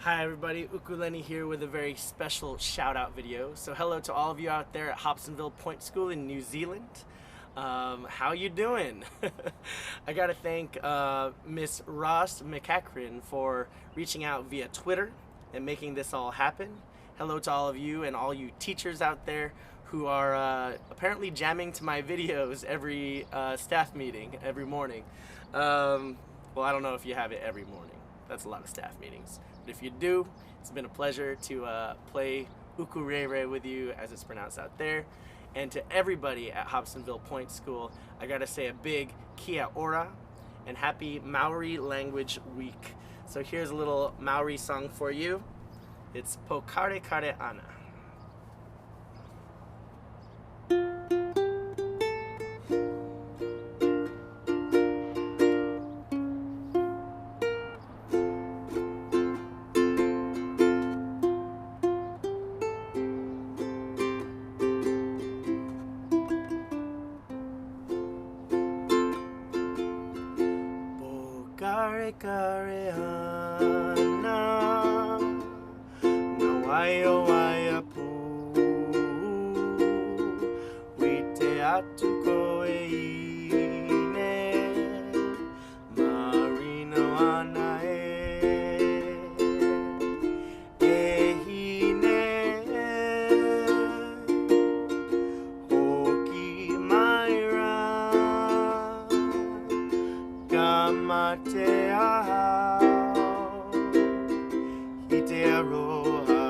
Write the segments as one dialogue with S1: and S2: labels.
S1: Hi everybody, Ukulele here with a very special shout out video. So hello to all of you out there at Hobsonville Point School in New Zealand. How you doing? I gotta thank Miss Ross McCachran for reaching out via Twitter and making this all happen. Hello to all of you and all you teachers out there who are apparently jamming to my videos every staff meeting every morning. Well, I don't know if you have it every morning. That's a lot of staff meetings. But if you do, it's been a pleasure to play ukulele with you, as it's pronounced out there. And to everybody at Hobsonville Point School, I gotta say a big kia ora and happy Maori Language Week. So here's a little Maori song for you. It's Pokarekare Ana. Pokarekare ana na Waiapu Whiti atu koe hine marino ana hine hoki maira kamate ahau kite aroha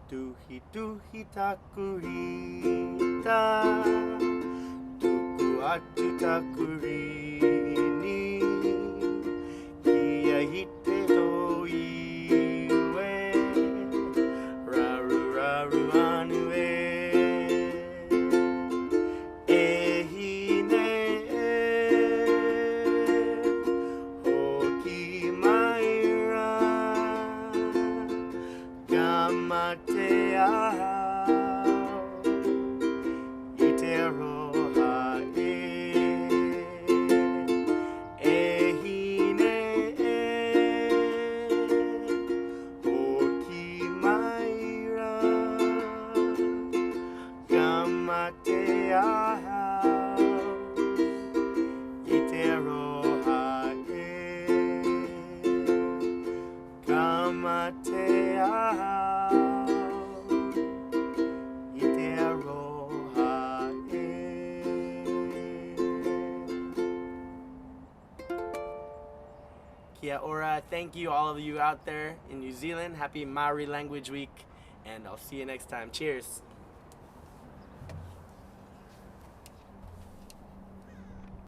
S1: Tuhituhi taku reta tuku atu taku rīni hite iwe raruraru anu hine hoki maira kamate ahau kite aroha hine hoki maira kamate ahau kite aroha kamate ahau kite aroha Kia ora. Thank you all of you out there in New Zealand. Happy Maori Language Week, and I'll see you next time. Cheers.